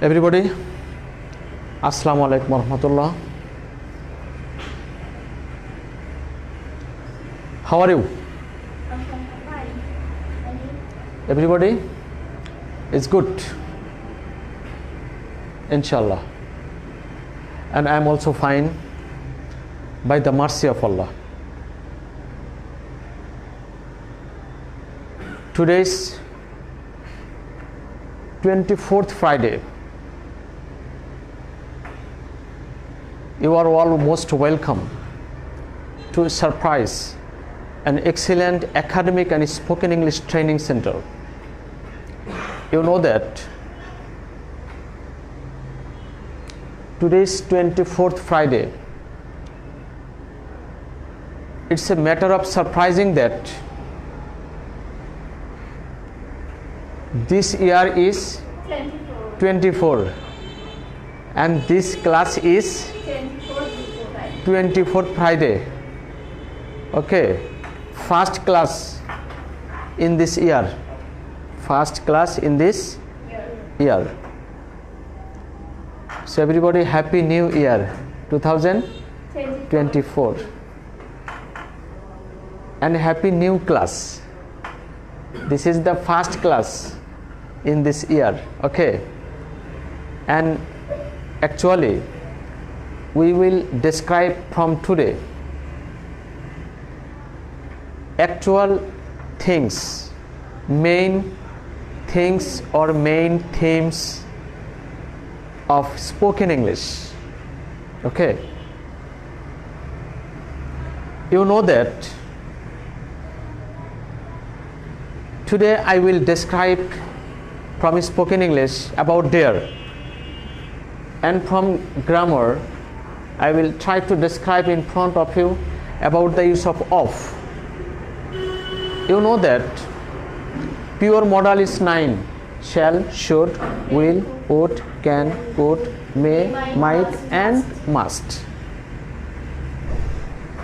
Everybody, Assalamu alaikum warahmatullah. How are you? Everybody is good, inshallah, and I am also fine by the mercy of Allah. Today's 24th Friday. You are all most welcome to Surprise, an excellent academic and spoken English training center. You know that today's 24th Friday. It's a matter of surprising that this year is 24 and this class is 24th Friday. Okay, first class in this year. First class in this year. So everybody, happy new year 2024 and happy new class. This is the first class in this year. Okay, and actually we will describe from today actual things, main things or main themes of spoken English. Okay, you know that today I will describe from spoken English about dare, and from grammar I will try to describe in front of you about the use of of. You know that pure modal is 9: shall, should, will, would, can, could, may, might and must.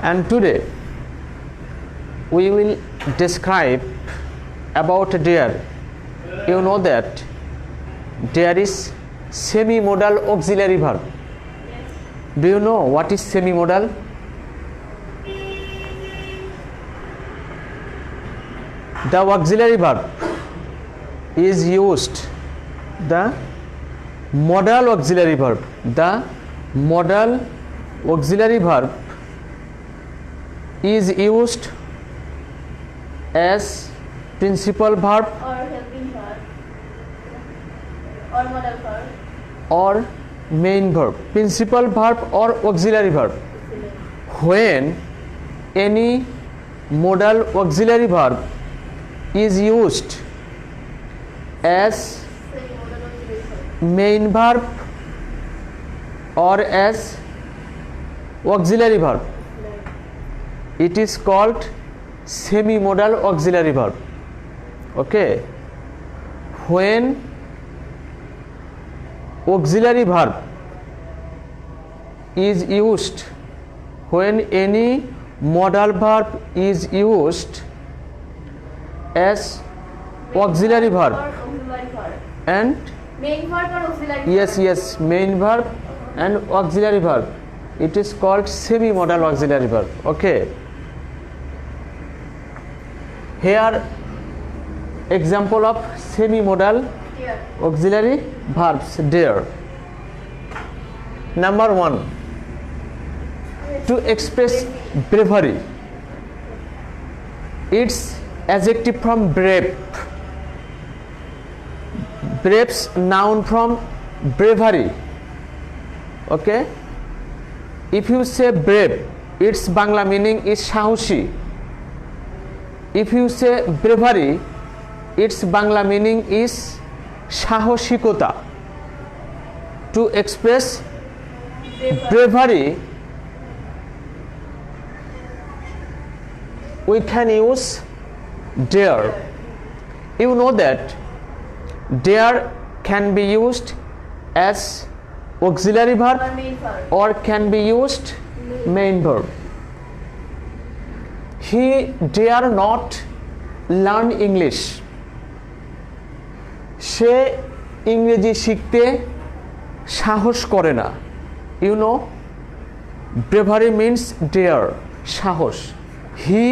And today we will describe about dare. You know that there is semi-modal auxiliary verb. Do you know what is semi-modal? The auxiliary verb is used, the modal auxiliary verb. The modal auxiliary verb is used as principal verb or helping verb or modal verb or main verb, principal verb or auxiliary verb. When any modal auxiliary verb is used as main verb or as auxiliary verb, it is called semi-modal auxiliary verb. Okay, when auxiliary verb is used, when any modal verb is used as auxiliary verb and main verb or auxiliary yes, main verb and auxiliary verb, it is called semi-modal auxiliary verb. Okay, here example of semi-modal auxiliary verbs. Dare. Number 1, to express bravery. It's adjective from brave. Brave's noun from bravery. Okay, if you say brave, its Bangla meaning is sahoshi. If you say bravery, its Bangla meaning is sahoshikota. To express bravery, we can use dare. You know that dare can be used as auxiliary verb or main verb. or can be used main verb. He dare not learn English. সে ইংরেজি শিখতে সাহস করে না। You know, bravery means dare, সাহস। He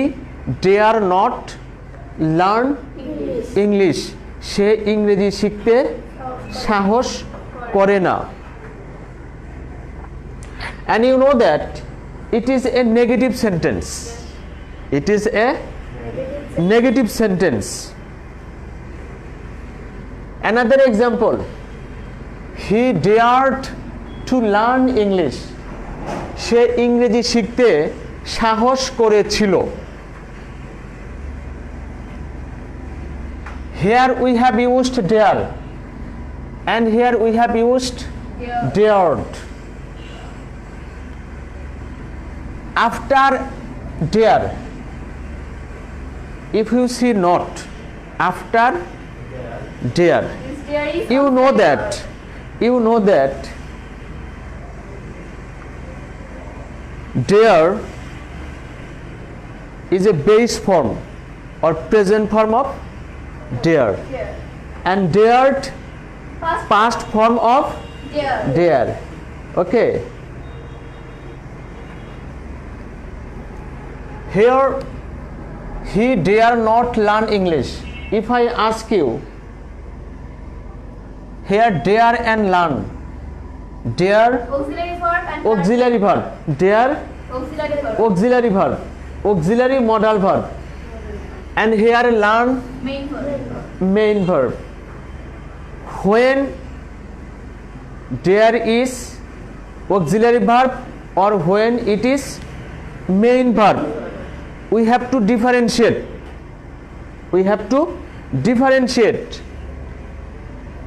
dare not learn English, সে ইংরেজি শিখতে সাহস করে না। And you know that it is a negative sentence. It is a negative sentence. Another example, he dared to learn English. সে ইংরেজি শিখতে সাহস করেছিল। Here we have used dare and here we have used dared. After dare, if you see not, after dare, This dare is you know that dare is a base form or present form of dare, Dare. and dared past form of Dare. dare. Okay, here he dare not learn English. If I ask you, here dare and learn, dare Auxiliary verb and auxiliary verb, dare auxiliary verb. auxiliary verb, auxiliary modal verb, and here learn Main verb. main verb. When there is auxiliary verb or when it is main verb, we have to differentiate.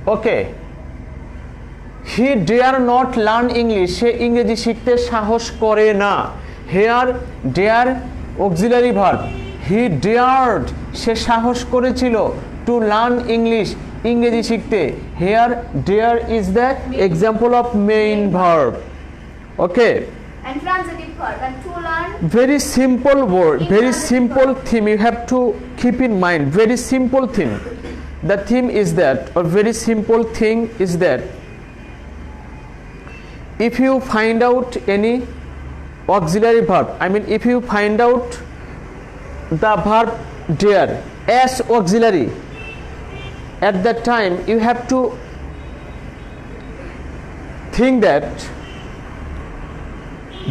Okay, he dare not learn English, সে ইংরেজি শিখতে সাহস করে না। Here dare auxiliary verb, he dared, সে সাহস করেছিল, to learn English, ইংরেজি শিখতে। Here dare is the example of main verb. Okay, And transitive verb. And to learn. very simple word, very simple theme you have to keep in mind, very simple theme. The theme is that, or very simple thing is that, if you find out any auxiliary verb, I mean if you find out the verb dare as auxiliary, at that time you have to think that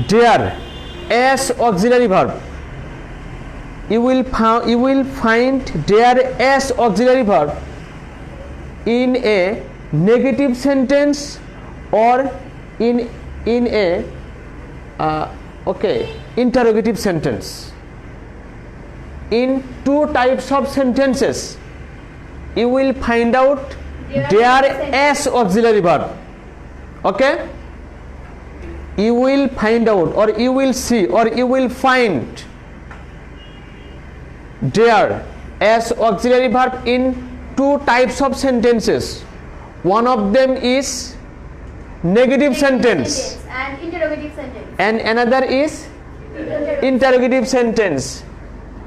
dare as auxiliary verb, you will find dare as auxiliary verb in a negative sentence or in a interrogative sentence. In two types of sentences you will find out dare as auxiliary verb. Okay, you will find out, or you will see, or you will find dare as auxiliary verb in two types of sentences. One of them is negative sentence And interrogative sentence. and another is interrogative sentence.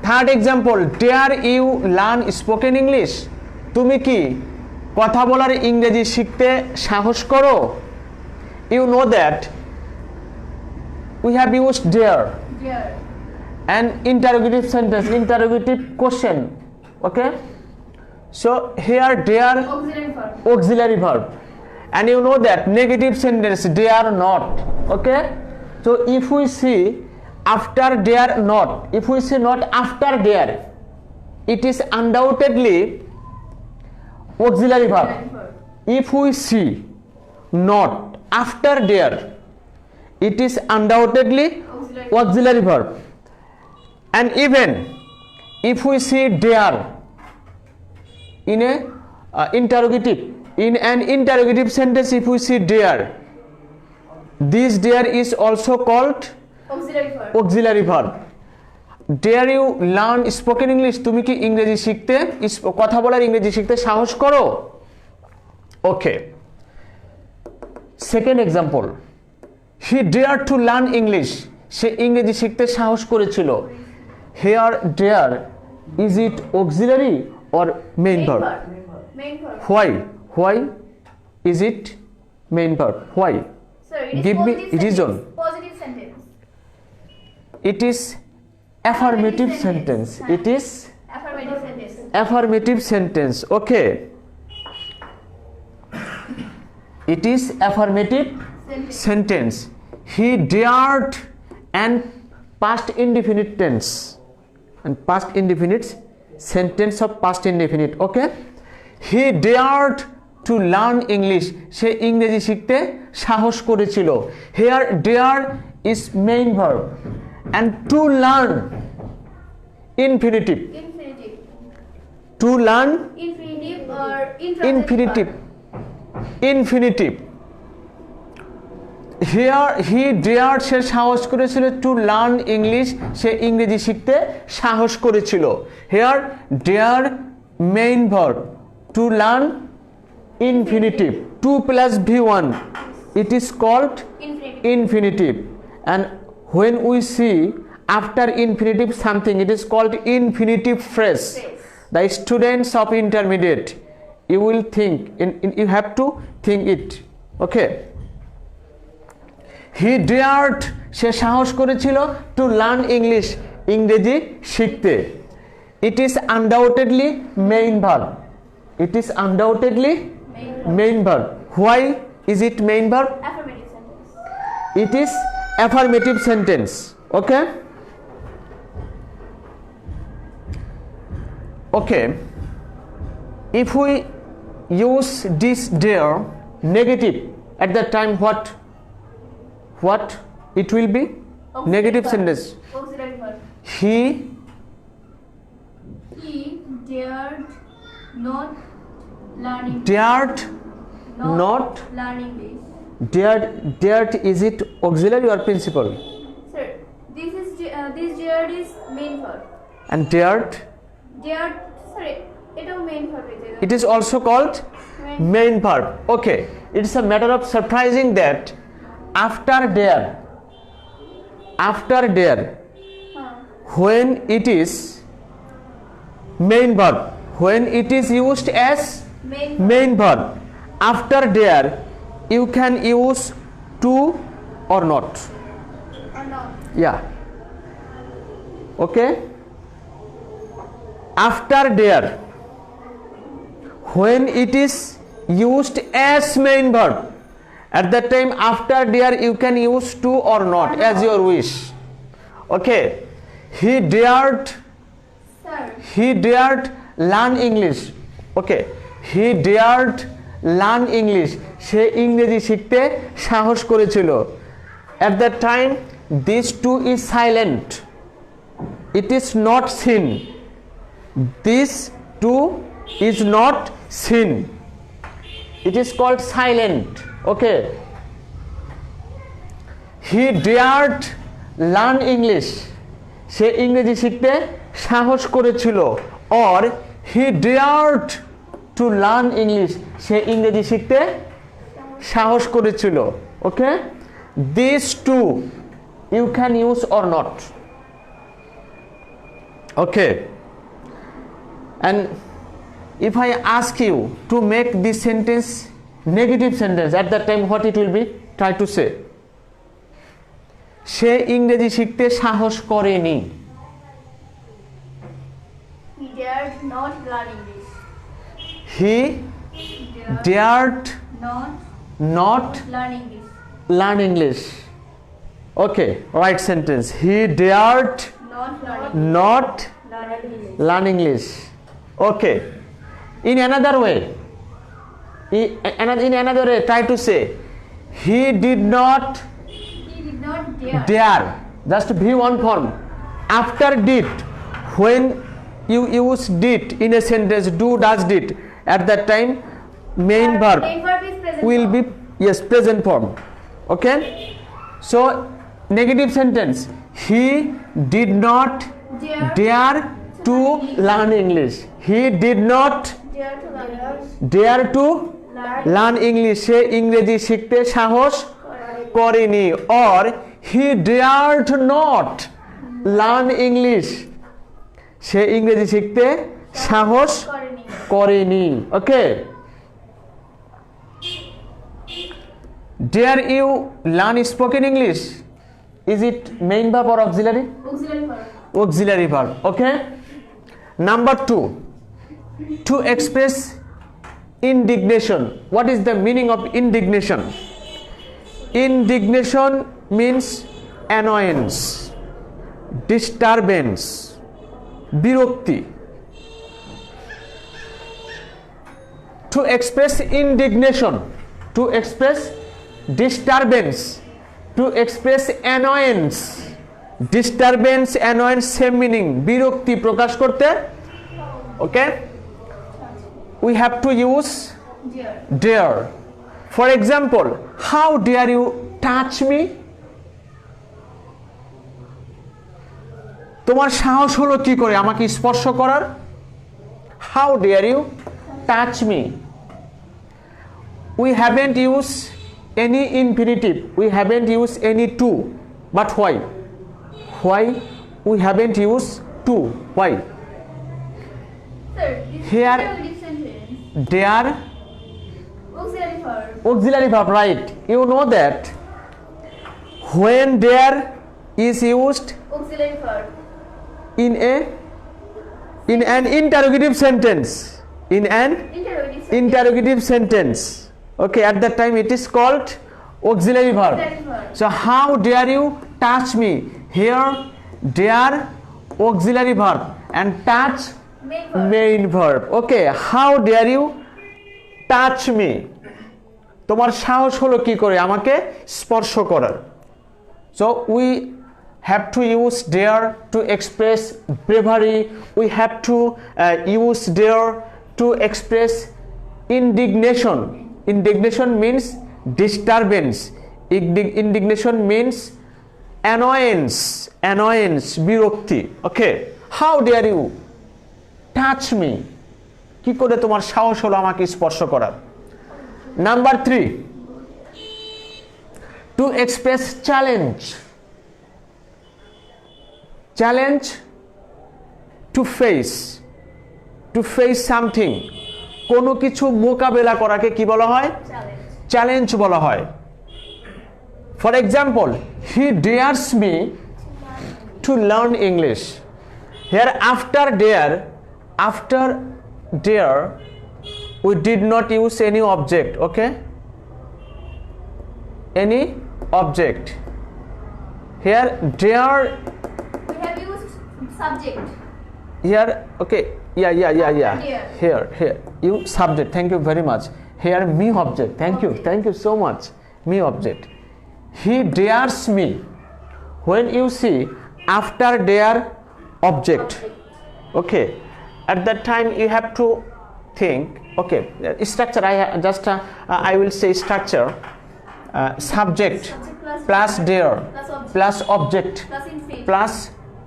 Third example, dare you learn spoken English, তুমি কি কথা বলার ইংরেজি শিখতে সাহস করো? You know that we have used dare Dare. and interrogative sentence, interrogative question. Okay, so here dare Auxiliary verb. auxiliary verb, and you know that negative sentence dare not. Okay, so if we see after dare not, if we see not after dare, it is undoubtedly auxiliary verb. Auxiliary verb. If we see not after dare, it is undoubtedly auxiliary verb. And even if we see dare in a interrogative, in an interrogative sentence, if we see dare, this dare is also called Auxiliary verb. auxiliary verb. Dare you learn spoken English, তুমি কি ইংরেজি শিখতে, কথা বলার ইংরেজি শিখতে সাহস করো? Okay, second example, he dared to learn English, সে ইংরেজি শিখতে সাহস করেছিল। Here dare, is it auxiliary or main verb? Main verb. Why is it main verb. Why? Sir, it is Give me positive reason. sentence. Positive sentence. It is affirmative sentence. It is Affirmative sentence. affirmative sentence. Okay. It is affirmative sentence. He dared, and past indefinite tense, and past indefinite sentence of past indefinite. Okay. He dared to learn English. সে ইংরেজি শিখতে সাহস করেছিল. Here dare is main verb and to learn infinitive. Infinitive. To learn Infinitive or infinitive. Infinitive. Here he dared, সে সাহস করেছিল to learn English, সে ইংরেজি শিখতে সাহস করেছিল. Here dare main verb, to learn infinitive. 2 plus V1, it is called Infinitive. infinitive. And when we see after infinitive something, it is called infinitive phrase. The students of intermediate, you will think, you have to think it. Okay. He dared, সে সাহস করেছিল to learn English, ইংরেজি শিখতে. It is undoubtedly main verb. It is undoubtedly main verb. Why is it main verb? Affirmative sentence. It is affirmative sentence. Okay. Okay. If we use this dare negative at that time, what it will be? Auxiliary Negative verb. sentence. Auxiliary verb. He He dared not learning. dared not learning this. dared is it auxiliary or principal? Sir, this dared is main verb. And dared, Dared, sorry, এটাও main verb হয়ে it is also called main verb. Okay. It's a matter of surprising that after dare, when it is main verb, when it is used as main verb, after dare you can use to or not. or not. Yeah. Okay. After dare, when it is used as main verb, at that time after dare you can use to or not as your wish. Okay. He dared learn English. Okay. He dared learn English. সে ইংরেজি শিখতে সাহস করেছিল. At that time this two is silent. It is not seen. This two is not seen. It is called silent. Okay. He dared learn English. সে ইংরেজি শিখতে সাহস করেছিল. Or he dared to learn English. সে ইংরেজি শিখতে সাহস করেছিল. Okay. These two you can use or not. Okay. And if I ask you to make this sentence negative sentence, at that time what it will be? Try to say. সে ইংরেজি শিখতে সাহস করেনি. He dared not learn English. He dared not learn English. learn English. Okay, right sentence. He dared not learn English. Okay. In another way, try to say, he did not dare. Just V1 form. After did, when you use did in a sentence, do, does, did, at that time main verb Main verb is present will form. be present form. Okay. So negative sentence, he did not dare to learn English. He did not dare to learn learn English. English. সে ইংরেজি শিখতে সাহস করেনি. Or he dared not learn English. সে ইংরেজি শিখতে সাহস করেনি. Okay. Dare you learn spoken English? Is it main verb or auxiliary? Auxiliary verb. Auxiliary verb. Okay. Number 2. To express indignation. What is the meaning of indignation? Indignation means annoyance, disturbance, বিরক্তি. To express indignation, to express disturbance, to express annoyance, disturbance, annoyance, same meaning, বিরক্তি প্রকাশ করতে. Okay, we have to use Dare. dare. For example, how dare you touch me? তোমার সাহস হলো কি করে আমাকে স্পর্শ করার? How dare you touch me? We haven't used any infinitive, we haven't used any to, but why? Why we haven't used to? Why? Sir, this Here- is interrogative sentence. Dare, Auxiliary verb. auxiliary verb, right? You know that when dare is used Auxiliary verb. in an interrogative sentence, in an Interrogative sentence. interrogative sentence, okay, at that time it is called auxiliary verb. Auxiliary verb. So how dare you touch me? Here dare auxiliary verb and touch Main verb. main verb. Okay, how dare you touch me? তোমার সাহস হলো কি করে আমাকে স্পর্শ করার? So we have to use dare to express bravery. We have to use dare to express indignation. Indignation means disturbance. Indignation means annoyance. Annoyance, বিরক্তি. Okay, how dare you touch me? কি করে তোমার সাহস হলো আমাকে স্পর্শ করার? Number 3. To express challenge. Challenge, to face something, কোনো কিছু মোকাবেলা করাকে কি বলা হয়? Challenge. চ্যালেঞ্জ বলা হয়. For example, he dares me to learn English. Here after dare we did not use any object. Okay, any object. Here dare, We have used subject. here, okay, yeah. Here. Here you subject, thank you very much. Here me object, thank you so much. Me object. He dares me. When you see after dare object, okay, at that time you have to think, okay, structure, I will say structure, subject plus dare plus object Plus infinitive. plus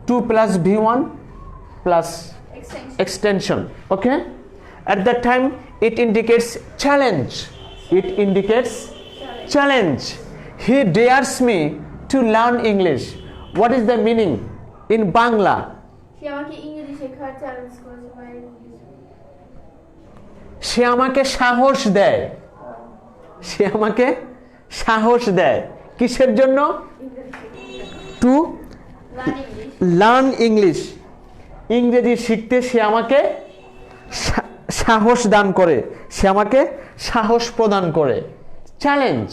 2 plus v1 plus Extension. extension. Okay, at that time it indicates challenge. It indicates challenge. He dares me to learn English. What is the meaning in Bangla? সে আমাকে ইংরেজি শেখার challenge করেছে বা সে আমাকে সাহস দেয়. সে আমাকে সাহস দেয় কিসের জন্য? To learn English. Learn English. ইংরেজি শিখতে সে আমাকে সাহস দান করে, সে আমাকে সাহস প্রদান করে. চ্যালেঞ্জ,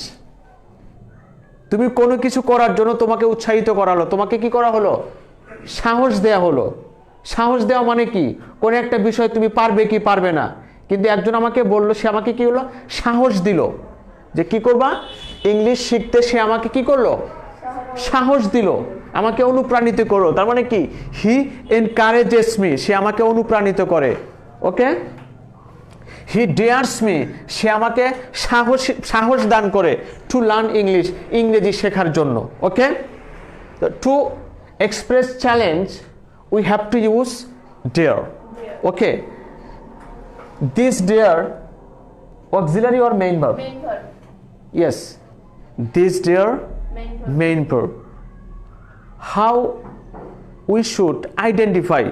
তুমি কোনো কিছু করার জন্য তোমাকে উৎসাহিত করা হলো, তোমাকে কি করা হলো? সাহস দেয়া হলো. সাহস দেওয়া মানে কি? কোনো একটা বিষয় তুমি পারবে কি পারবে না, কিন্তু একজন আমাকে বলল, সে আমাকে কি হলো? সাহস দিল যে কি করবা? ইংলিশ শিখতে সে আমাকে কি করলো? সাহস দিল, আমাকে অনুপ্রাণিত করো. তার মানে কি? হি এনকারেজেস মি, সে আমাকে অনুপ্রাণিত করে. ওকে, হি ডেয়ার্স মি, সে আমাকে সাহস দান করে টু লার্ন ইংলিশ, ইংরেজি শেখার জন্য. Okay, to express challenge we have to use dare. Okay, this dare auxiliary or main verb? Main verb. Yes, this dear main verb. main verb. How we should identify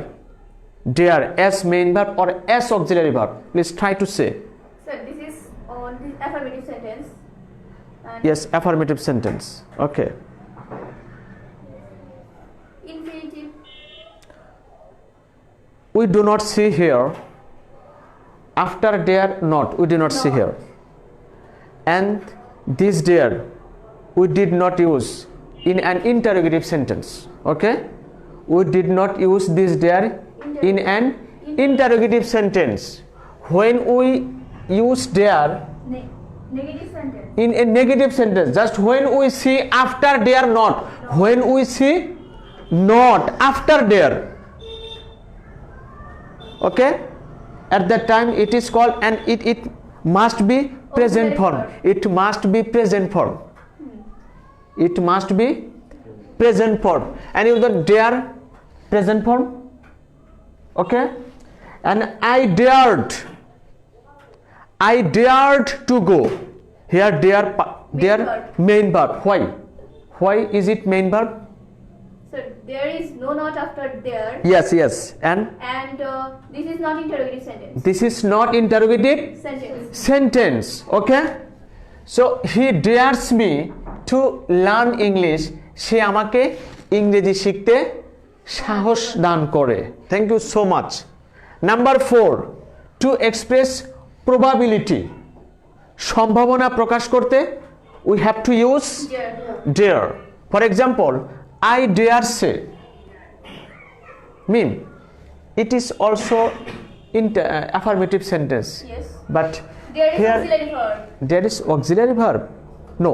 dare as main verb or as auxiliary verb? Please try to say. Sir, this is on this affirmative sentence. And Yes, affirmative sentence. Okay. infinitive. We do not see here. After dare not, we do not see Not. here. And this dare we did not use in an interrogative sentence. Okay, we did not use this dare in an interrogative sentence. When we use dare Negative sentence. in a negative sentence, just when we see after dare not, when we see not after dare, okay, at that time it is called, and it must be present form. It must be present form. It must be present form. And you the dare present form. Okay, and I dared to go. Here dare verb. main verb. Why is it main verb? So there is no not after there, Yes, and and this is not interrogative sentence. this is not interrogative sentence. Okay, so he dares me to learn English. সে আমাকে ইংরেজি শিখতে সাহস দান করে। Thank you so much. Number 4, to express probability. সম্ভাবনা প্রকাশ করতে we have to use dare. For example, I dare say mean it is also affirmative sentence. Yes. But There is here auxiliary verb. there is auxiliary verb. No,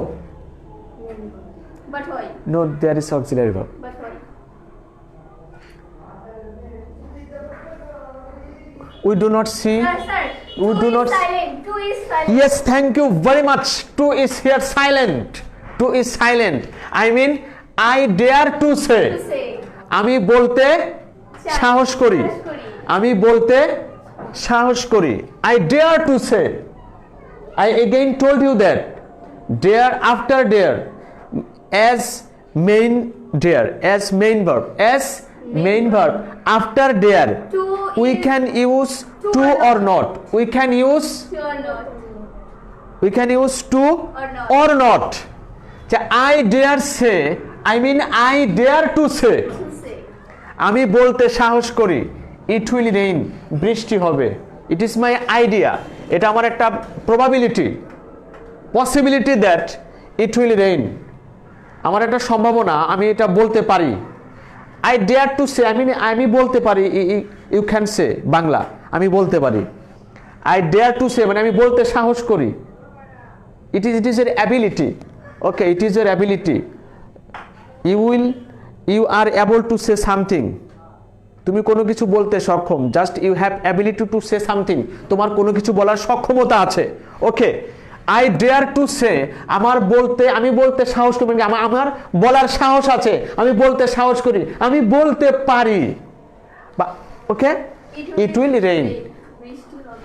But why? no, there is auxiliary verb. But why? We do not see. Sir. We Two do is not- silent. Two is silent. Yes, thank you very much. To is here silent. To is silent. I mean, I dare to say. To say. আমি বলতে সাহস করি। আমি বলতে সাহস করি। I dare to say. I again told you that dare after dare as main dare, as main verb, as main verb after dare. To We is can use to to or or not. We can use to or not. to not. or not. I dare say, I mean I dare to say. To say. আমি বলতে সাহস করি it will rain, বৃষ্টি হবে। It is my idea. এটা আমার একটা probability, possibility that it will rain. আমার একটা সম্ভাবনা, আমি এটা বলতে পারি। I dare to say, আমি বলতে পারি, you can say বাংলা, আমি বলতে পারি। I dare to say মানে আমি বলতে সাহস করি। It is your ability. Okay, it is your ability. You are able to say something. তুমি কোনো কিছু বলতে সক্ষম। Just you have ability to say something. তোমার কোনো কিছু বলার সক্ষমতা আছে। Okay, I dare to say, আমি বলতে সাহস করি, আমার বলার সাহস আছে, আমি বলতে সাহস করি, আমি বলতে পারি। ওকে, it will rain. বৃষ্টি হবে।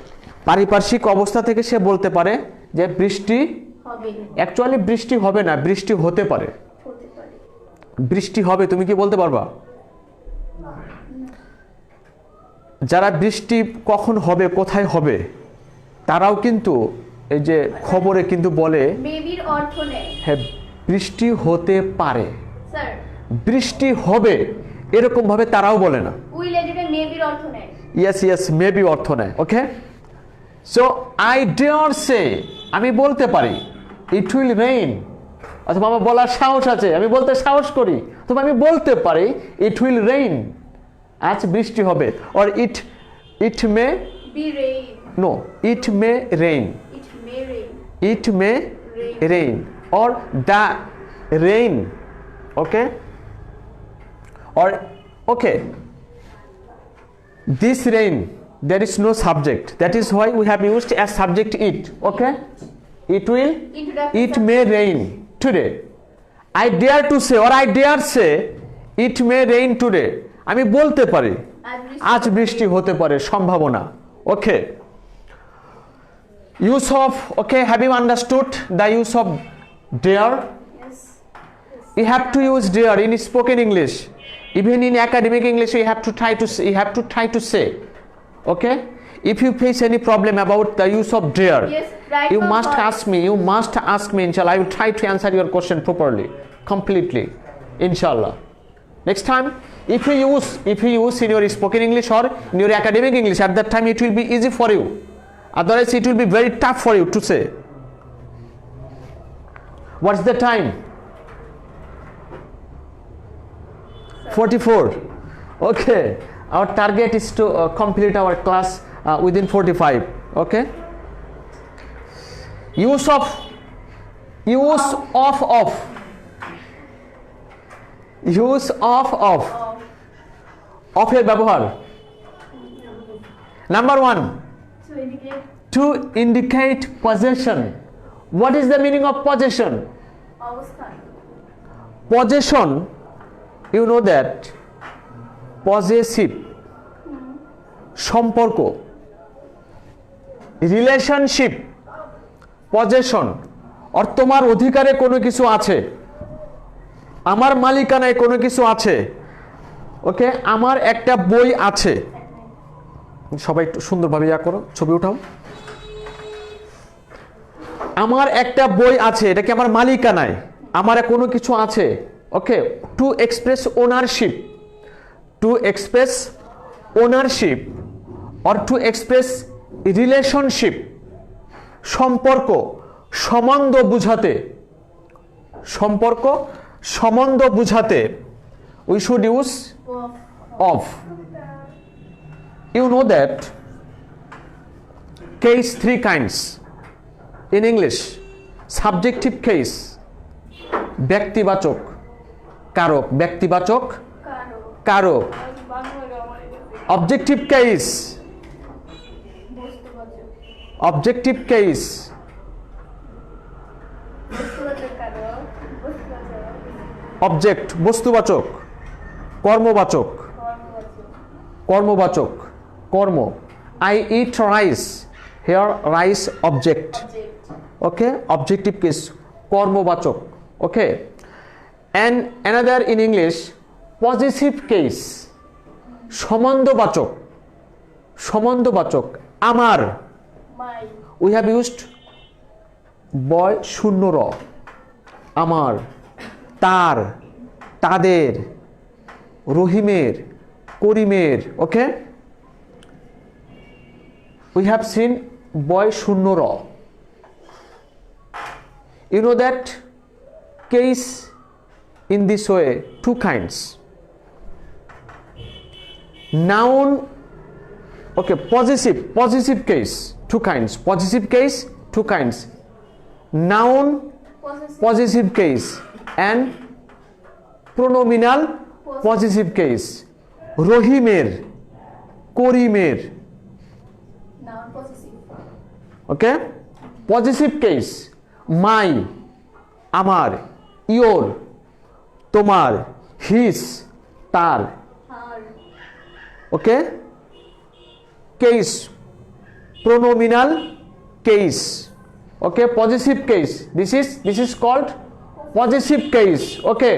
পারিপার্শ্বিক অবস্থা থেকে সে বলতে পারে যে বৃষ্টি হবে। অ্যাকচুয়ালি বৃষ্টি হবে না, বৃষ্টি হতে পারে। হতে পারে। বৃষ্টি হবে, তুমি কি বলতে পারবা? যারা বৃষ্টি কখন হবে, কোথায় হবে, তারাও কিন্তু এই যে খবরে কিন্তু বলে মেবির অর্থ নেই। হ্যাঁ বৃষ্টি হতে পারে, স্যার বৃষ্টি হবে, এরকম ভাবে তারাও বলে না। উইল এর মেবির অর্থ নেই। ইয়েস মেবি অর্থ নেয়। ওকে, সো আই ডেয়ার সে, আমি বলতে পারি ইট উইল রেইন, অথবা আমার বলার সাহস আছে, আমি বলতে সাহস করি, অথবা আমি বলতে পারি ইট উইল রেইন, আজ বৃষ্টি হবে। Or it may be rain. No, it may rain, it may rain. it may rain or the rain. Okay, or okay, this rain, there is no subject, that is why we have used as subject it. Okay, it may rain today. I dare to say, or I dare say it may rain today. আমি বলতে পারি আজ বৃষ্টি হতে পারে, সম্ভাবনা। Okay, use of, okay, have you understood the use of dare? Yes. You have to use dare in spoken English. Even in academic English you have to try to say. Okay, If you face any problem about the use of there, Yes, right you from must first. ask me. You must ask me, inshallah. I will try to answer your question properly, completely, inshallah. Next time, if you use in your spoken English or in your academic English, at that time it will be easy for you. Otherwise, it will be very tough for you to say. What's the time? 44. Okay. Our target is to complete our class within 45. Okay. Use of Use of এর ব্যবহার। Number 1, to indicate possession. What is the meaning of possession? অবস্থান। Possession, you know that possessive, সম্পর্ক, relationship, possession, আর তোমার অধিকারে কোনো কিছু আছে, আমার মালিকানায় কোনো কিছু আছে। ওকে, আমার একটা বই আছে, সবাই একটু সুন্দরভাবে ইয়া করো, ছবি উঠাও। আমার একটা বই আছে, এটা কি আমার মালিকানায়, আমার কোনো কিছু আছে। Okay, to express ownership, to express ownership or to express relationship, সম্পর্ক, সম্বন্ধ বুঝাতে, সম্পর্ক, সম্বন্ধ বুঝাতে we should use of. You know that case 3 kinds in English. Subjective case, ব্যক্তিবাচক কারক, ব্যক্তিবাচক কারক। Objective case, objective case, object বস্তুবাচক, কর্মবাচক, কর্মবাচক, কর্ম। I eat rice, here rice object. Okay, objective case, কর্মবাচক। Okay, and another in English, possessive case, সম্বন্ধবাচক, সম্বন্ধবাচক, আমার। We have used বয় শূন্য র, আমার, তার, তাদের, রহিমের, করিমের। ওকে, we have seen বয় শূন্য র। You know that case in this way, 2 kinds. Noun, okay, possessive case, 2 kinds. Possessive case, 2 kinds. Noun, possessive case, and pronominal possessive case. রহিমের, করিমের। Okay, possessive case, my, আমার, your, তোমার, his, তার। Okay, case, pronominal case. Okay, possessive case, this is called possessive case. Okay,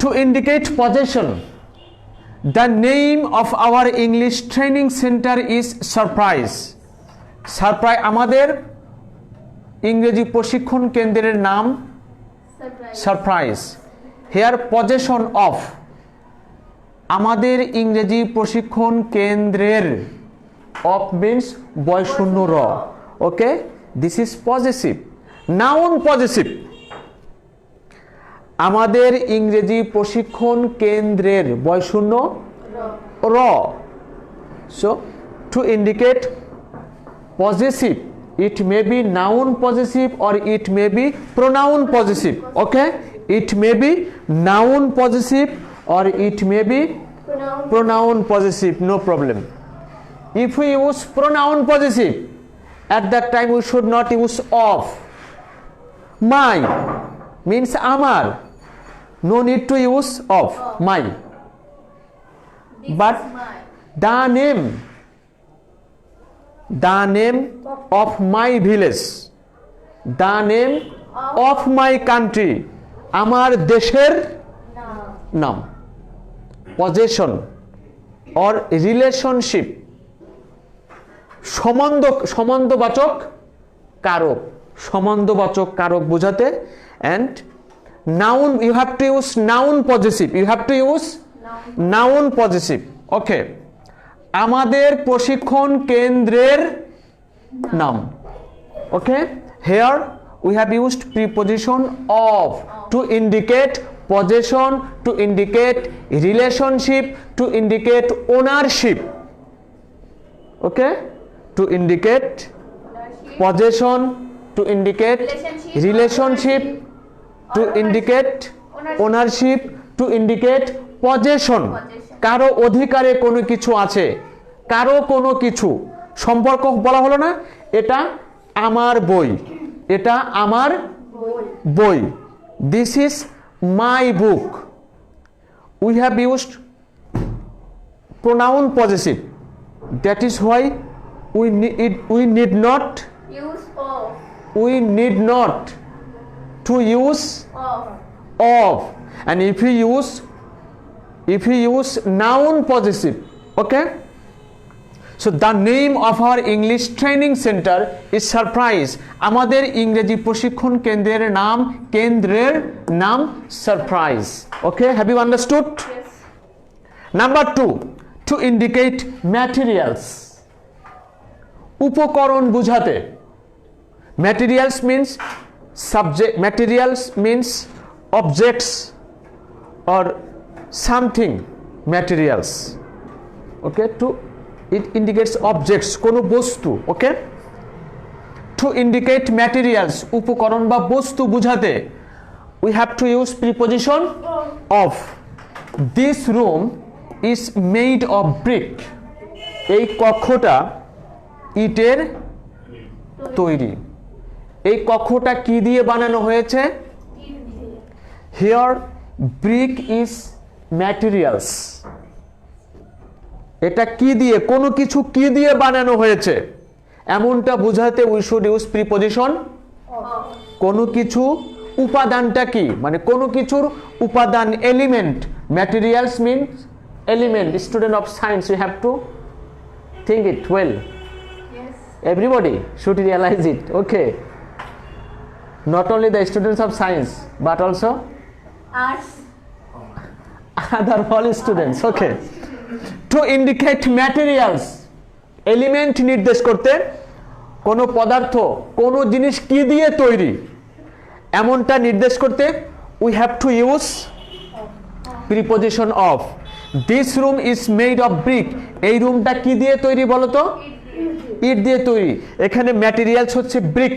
to indicate possession, the name of our English training center is Surprise. Surprise, আমাদের ইংরেজি প্রশিক্ষণ কেন্দ্রের নাম Surprise. Here possession of, আমাদের ইংরেজি প্রশিক্ষণ কেন্দ্রের, of means বয় শূন্য র। Okay, this is possessive. Noun possessive, আমাদের ইংরেজি প্রশিক্ষণ কেন্দ্রের, বয় শূন্য র। So to indicate possessive, it may be noun possessive or it may be pronoun possessive. Okay, it may be noun possessive or it may be pronoun possessive, no problem. If we use pronoun possessive, at that time we should not use of. My means আমার, no need to use of, my. But the name of my village, the name of my country, আমার দেশের নাম। Possession, or relationship, সম্বন্ধবাচক কারক বোঝাতে, and noun, you have to use noun possessive, okay. আমাদের প্রশিক্ষণ কেন্দ্রের নাম, okay. Here we have used preposition of to indicate possession, to indicate relationship, to indicate ownership, okay. To indicate possession, to indicate relationship, to indicate ownership, to indicate possession. কারো অধিকারে কোনো কিছু আছে, কারো কোনো কিছু সম্পর্ক বলা হলো না, এটা আমার বই, এটা আমার বই, this is my book. We have used pronoun possessive, that is why we need not to use of, and if we use noun possessive, okay. So the name of our English training center is Surprise. আমাদের ইংরেজি প্রশিক্ষণ কেন্দ্রের নাম Surprise, okay. Have you understood? Yes. Number 2, to indicate materials, উপকরণ বোঝাতে. Materials means objects or something, materials, okay. It indicates objects, কোনো বস্তু, okay. To indicate materials, উপকরণ বা বস্তু বোঝাতে, we have to use preposition of. This room is made of brick. এই কক্ষটা ইটের তৈরি. এই কক্ষটা কি দিয়ে বানানো হয়েছে? Here brick is materials. এটা কি দিয়ে, কোনো কিছু কি দিয়ে বানানো হয়েছে এমনটা বোঝাতে we should use preposition কোনো কিছু উপাদানটা কি, মানে কোনো কিছুর উপাদান, element. Materials means element. Student of science, you have to think it well. Yes. Everybody should realize it, okay. Not only the students of science but also Arts. other all students, okay. To indicate materials, element নির্দেশ করতে, কোনো পদার্থ, কোনো জিনিস কি দিয়ে তৈরি এমনটা নির্দেশ করতে we have to use preposition of. This room is made of brick. এই রুমটা কি দিয়ে তৈরি বলো তো? ইট দিয়ে তৈরি. এখানে ম্যাটেরিয়ালস হচ্ছে ব্রিক,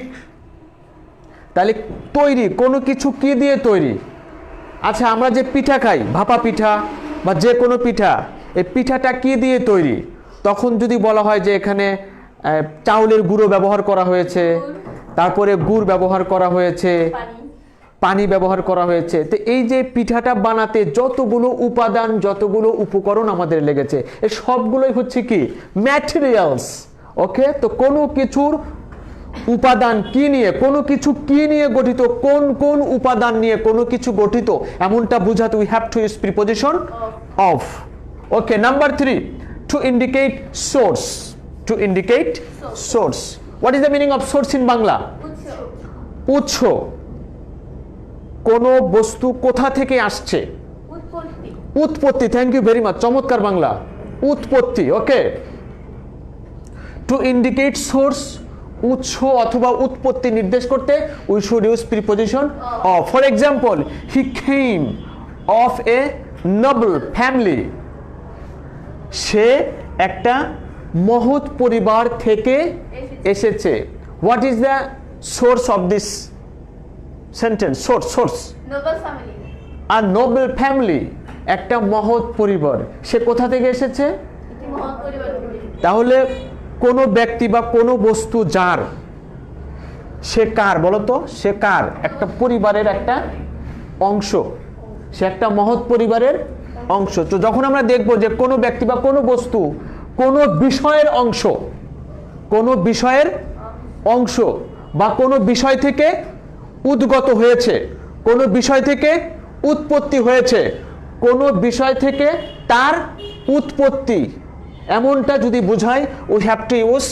তাহলে তৈরি, কোনো কিছু কি দিয়ে তৈরি. আচ্ছা, আমরা যে পিঠা খাই, ভাপা পিঠা বা যে কোনো পিঠা, এই পিঠাটা কি দিয়ে তৈরি? তখন যদি বলা হয় যে এখানে চাউলের গুঁড়ো ব্যবহার করা হয়েছে, তারপরে গুড় ব্যবহার করা হয়েছে, পানি ব্যবহার করা হয়েছে, তো এই যে পিঠাটা বানাতে যতগুলো উপাদান, যতগুলো উপকরণ আমাদের লেগেছে, এই সবগুলোই হচ্ছে কি? ম্যাটেরিয়ালস, ওকে. তো কোনো কিছুর উপাদান কি নিয়ে, কোনো কিছু কি নিয়ে গঠিত, কোন কোন উপাদান নিয়ে কোনো কিছু গঠিত এমনটা বোঝাতে we have to use preposition of, okay. Number 3, to indicate source. To indicate source. What is the meaning of source in Bangla? উৎস. কোন বস্তু কোথা থেকে আসছে? উৎপত্তি. থ্যাংক ইউ ভেরি মাচ, চমৎকার বাংলা. উৎপত্তি, ওকে. টু ইন্ডিকেট সোর্স, উৎস অথবা উৎপত্তি নির্দেশ করতে we should use preposition of. For example, he came of a noble family. সে একটা মহৎ পরিবার থেকে এসেছে. What is the source of this sentence? Source. Noble family. আর নোবেল ফ্যামিলি, একটা মহৎ পরিবার, সে কোথা থেকে এসেছে? মহৎ পরিবার থেকে। তাহলে কোনো ব্যক্তি বা কোনো বস্তু যার, সে কার বলতো? সে কার? একটা পরিবারের একটা অংশ, সে একটা মহৎ পরিবারের অংশ. তো যখন আমরা দেখব যে কোনো ব্যক্তি বা কোনো বস্তু কোনো বিষয়ের অংশ, কোনো বিষয়ের অংশ বা কোনো বিষয় থেকে উদ্গত হয়েছে, কোনো বিষয় থেকে উৎপত্তি হয়েছে, কোনো বিষয় থেকে তার উৎপত্তি এমনটা যদি বোঝায় we have to use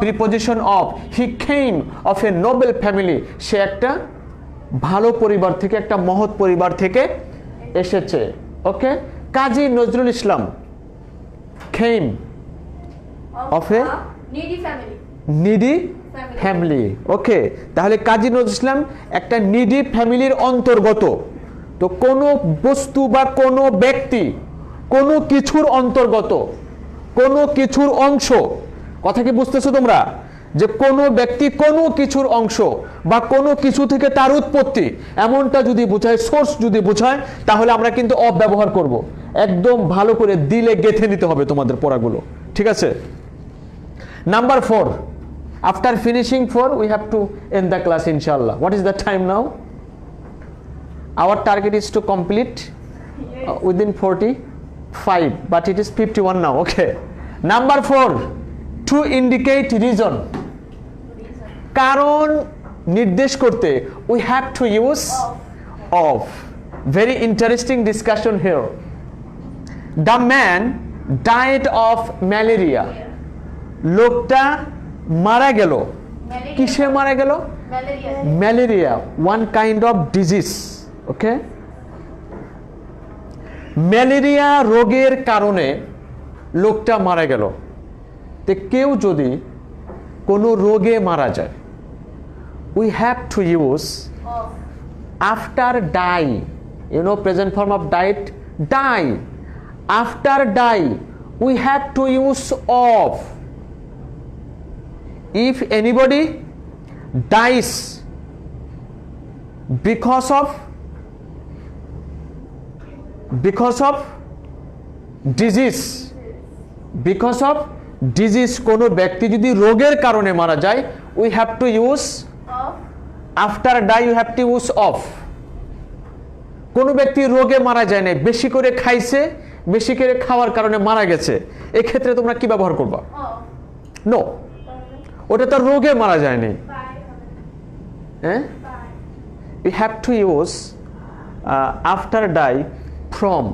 preposition of. He came of a noble family, সে একটা ভালো পরিবার থেকে, একটা মহৎ পরিবার থেকে এসেছে। Okay, Kazi Nazrul Islam came of a needy family. Needy family. Okay, তাহলে কাজী নজরুল ইসলাম একটা নিডি ফ্যামিলির অন্তর্গত। তো কোনো বস্তু বা কোনো ব্যক্তি কোনো কিছুর অন্তর্গত, কোনো কিছুর অংশ, কথা কি বুঝতেছো তোমরা? যে কোনো ব্যক্তি কোনো কিছুর অংশ বা কোনো কিছু থেকে তার উৎপত্তি এমনটা যদি বোঝায়, সোর্স যদি বোঝায়, তাহলে আমরা কিন্তু অফ ব্যবহার করব। একদম ভালো করে দিলে গেঁথে নিতে হবে তোমাদের পড়াগুলো, ঠিক আছে? Number 4. After finishing 4, we have to end the class, inshallah. What is the time now? Our target is to complete within 45, but it is 51 now. Okay. Number 4. To indicate reason. কারণ নির্দেশ করতে we have to use of. Very interesting discussion here. The man died of malaria. লোকটা মারা গেল, কিসে মারা গেল? Malaria, one kind of disease. Okay, malaria রোগের কারণে লোকটা মারা গেল। তো কেউ যদি কোনো রোগে মারা যায়, we have to use after die. You know present form of died, die. After die we have to use of. If anybody dies because of disease, কোনো ব্যক্তি যদি রোগের কারণে মারা যায়, we have to use after die, you have to use of. কোনো ব্যক্তি রোগে মারা যায় না, বেশি করে খাইছে, বেশি করে খাওয়ার কারণে মারা গেছে, এক্ষেত্রে তোমরা কি ব্যবহার করবা? নো, ওটা তো রোগে মারা যায়নি। হ্যাঁ, we have to use after die from.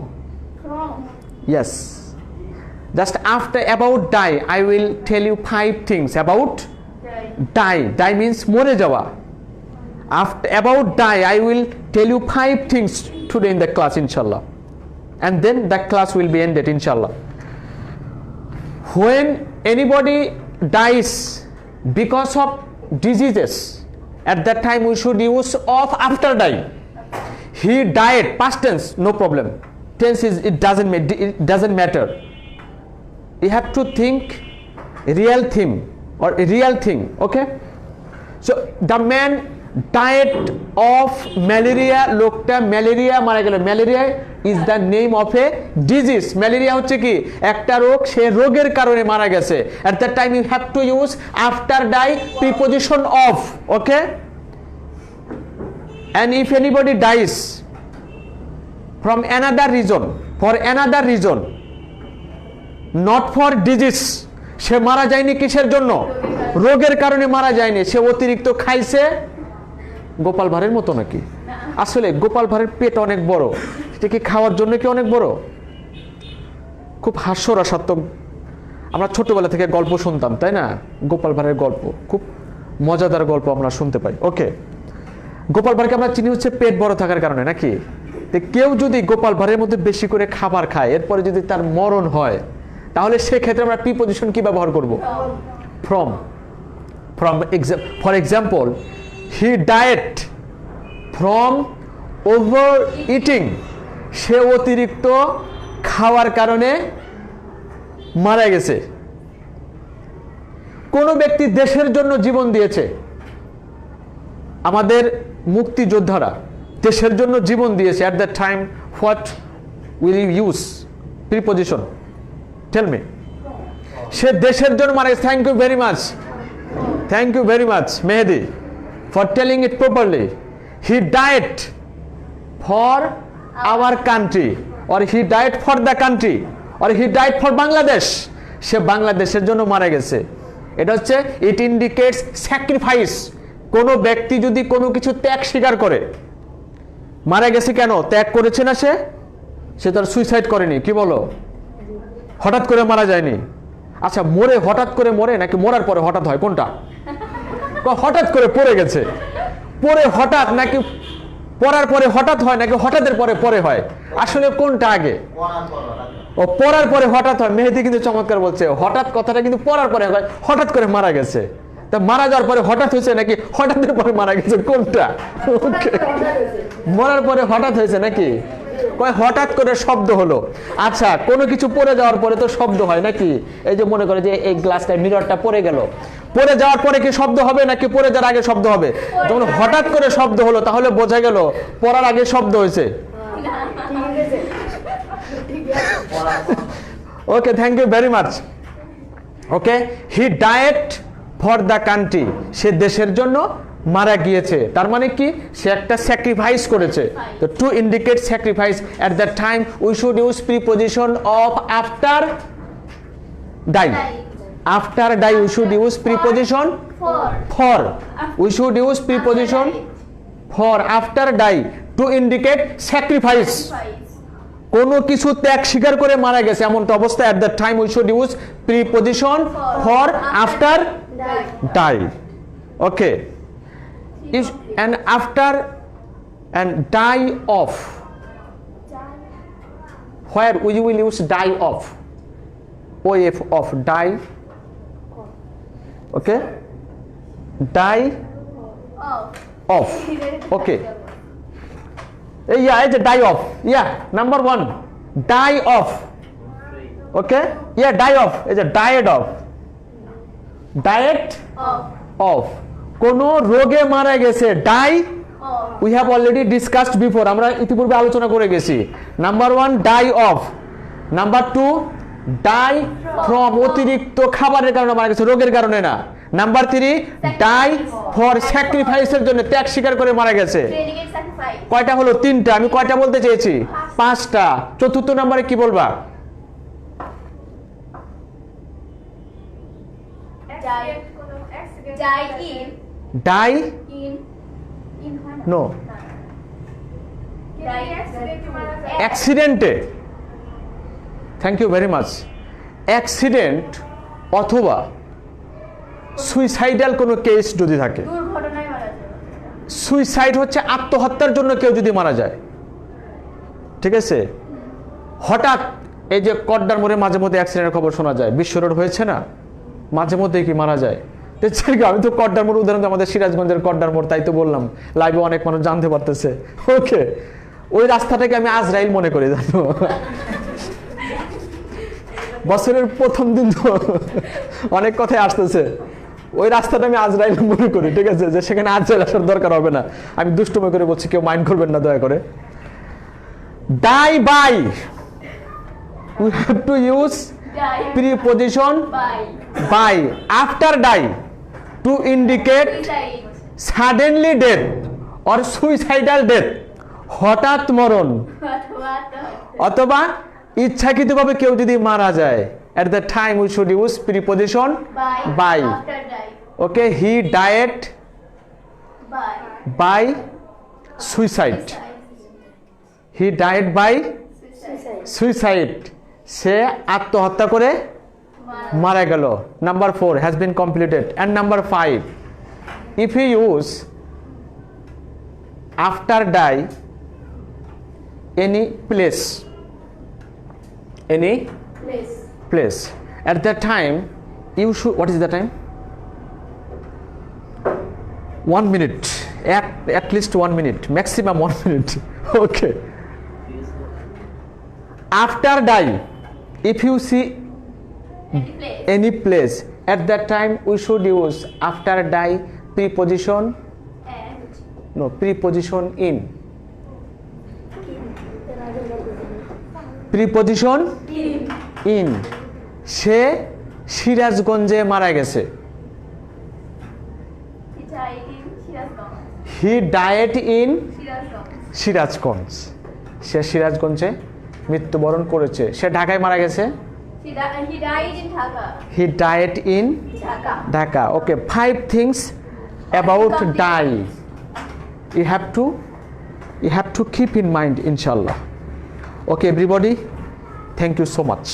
Yes, just after about die I will tell you 5 things about die. Die means মরে যাওয়া। After about die I will tell you 5 things today in the class, inshallah, and then the class will be ended, inshallah. When anybody dies because of diseases, at that time we should use of after die. He died, past tense, no problem. Tense is, it doesn't matter. You have to think real thing or a real thing. Okay, so the man died of malaria. লোকটা malaria মারা গেল। Malaria is the name of a disease. Malaria হচ্ছে কি একটা রোগ, সে রোগের কারণে মারা গেছে। At that time you have to use after die preposition of. Okay, and if anybody dies from another reason, for another reason, not for disease, সে মারা যায়নি কিসের জন্য? রোগের কারণে মারা যায়নি, সে অতিরিক্ত খাইছে। গোপাল ভাঁড়ের মতো নাকি? আসলে গোপাল ভাঁড়ের পেট অনেক বড়, সেটা কি খাওয়ার জন্য কি অনেক বড়? খুব হাস্যরসাত্মক, আমরা ছোটবেলা থেকে গল্প শুনতাম, তাই না? গোপাল ভাঁড়ের গল্প খুব মজাদার গল্প আমরা শুনতে পাই। ওকে, গোপাল ভাঁড়কে আমরা চিনি হচ্ছে পেট বড় থাকার কারণে, নাকি? কেউ যদি গোপাল ভাঁড়ের মধ্যে বেশি করে খাবার খায়, এরপরে যদি তার মরণ হয়, তাহলে সেক্ষেত্রে আমরা প্রিপজিশন কি ব্যবহার করব? From. For example, he died from overeating. সে অতিরিক্ত খাওয়ার কারণে মারা গেছে। কোন ব্যক্তি দেশের জন্য জীবন দিয়েছে, আমাদের মুক্তিযোদ্ধারা দেশের জন্য জীবন দিয়েছে। at that time what will you use preposition? tell me. সে দেশের জন্য মারা গেছে। thank you very much, thank you very much Mehdi for telling it properly. He died for our country, or he died for the country, or he died for Bangladesh. সে বাংলাদেশের জন্য মারা গেছে। এটা হচ্ছে it indicates sacrifice. কোনো ব্যক্তি যদি কোনো কিছু ত্যাগ স্বীকার করে, মারা গেছে কেন? ত্যাগ করেছে না, সে তার সুইসাইড করেনি। কি বলো? হঠাৎ করে মারা যায়নি। আচ্ছা, মরে হঠাৎ করে মরে নাকি মরার পরে হঠাৎ হয়, কোনটা? হঠাৎ করে পড়ে গেছে, পরে হঠাৎ নাকি পড়ার পরে হঠাৎ হয় নাকি হঠাৎের পরে পরে হয়? আসলে কোনটা আগে? ও পড়ার পরে হঠাৎ হয়। মেহেদি কিন্তু চমৎকার বলছে, হঠাৎ কথাটা কিন্তু পড়ার পরে হয়, হঠাৎ করে মারা গেছে। তা মারা যাওয়ার পরে হঠাৎ হয়েছে নাকি হঠাৎের পরে মারা গেছে, কোনটা? মরার পরে হঠাৎ হয়েছে নাকি? কয় হঠাৎ করে শব্দ হলো। আচ্ছা, কোনো কিছু পড়ে যাওয়ার পরে তো শব্দ হয় নাকি? এই যে মনে করে যে এই গ্লাসটা, মিররটা পড়ে গেল, পড়ে যাওয়ার পরে কি শব্দ হবে নাকি পড়ে যাওয়ার আগে শব্দ হবে? যখন হঠাৎ করে শব্দ হলো তাহলে বোঝা গেল পড়ার আগে শব্দ হয়েছে। Okay, thank you very much. Okay, he died for the country, সে দেশের জন্য মারা গিয়েছে। তার মানে কি? সে একটা স্যাক্রিফাইস করেছে। তো to indicate sacrifice at the time we should use preposition of after die. After die we should use preposition for. We should use preposition for after die to indicate sacrifice. কোনো কিছু ত্যাগ স্বীকার করে মারা গেছে এমনটা অবস্থা, at the time we should use preposition for after die. Okay, and after and die off, where we will use die off, of die. Okay, die off. Okay, yeah, it's a die off. Yeah, number 1, die off. Okay, yeah, die off is a diet of, diet of. কোনো রোগে মারা গেছে, die we have already discussed before, আমরা ইতিপূর্বে আলোচনা করে গেছি। Number 1 die of, number 2 die from, অতিরিক্ত খাবারের কারণে মারা গেছে, রোগের কারণে না। নাম্বার 3 ডাই ফর, স্যাক্রিফাইসের জন্য, ত্যাগ স্বীকার করে মারা গেছে। কয়টা হলো? 3টা। আমি কয়টা বলতে চেয়েছি? 5টা। চতুর্থ নম্বরে কি বলবা? Die no accident. Thank you very much. Accident অথবা সুইসাইডাল কোনো কেস যদি থাকে, সুইসাইড হচ্ছে আত্মহত্যার জন্য কেউ যদি মারা যায়, ঠিক আছে? হঠাৎ এই যে কড্ডার মোড়ে মাঝে মধ্যে অ্যাক্সিডেন্টের খবর শোনা যায়, বিশ্ব রোড হয়েছে না, মাঝে মধ্যে কি মারা যায়। আমি তো কড্ডার মোড় উদাহরণ, আমাদের সিরাজগঞ্জের কড্ডার মোড়, তাই তো বললাম, লাইভে অনেক মানুষ জানতে পারতেছে। ওকে, ওই রাস্তাটাকে আমি আজরাইল মনে করি, জানো, বছরের প্রথম দিন তো অনেক কথাই আসতেছে, ওই রাস্তাটা আমি আজরাইল মনে করি, ঠিক আছে? যে সেখানে আজরাইল আসার দরকার হবে না, আমি দুষ্টুমি করে বলছি, কেউ মাইন্ড করবেন না দয়া করে। Die by, we have to use preposition by after die to indicate suddenly death or suicidal death, হঠাৎ মরণ, অথবা ইচ্ছাকৃতভাবে কেউ যদি মারা যায়, at the time we should use preposition by. Okay, he died by suicide. He died by suicide. সে আত্মহত্যা করে মারা গেল। Number 4 has been completed. And number 5, if you use after die any place, at that time you should, what is the time? 1 minute, at least 1 minute, maximum 1 minute. Okay, after die, if you see any place, at that time we should use after die preposition preposition in. সে সিরাজগঞ্জে মারা গেছে, he died in Sirajganj, সে সিরাজগঞ্জে মৃত্যুবরণ করেছে। সে ঢাকায় মারা গেছে, he died in Dhaka. Okay, 5 things about die you have to keep in mind, inshallah. Okay everybody, thank you so much.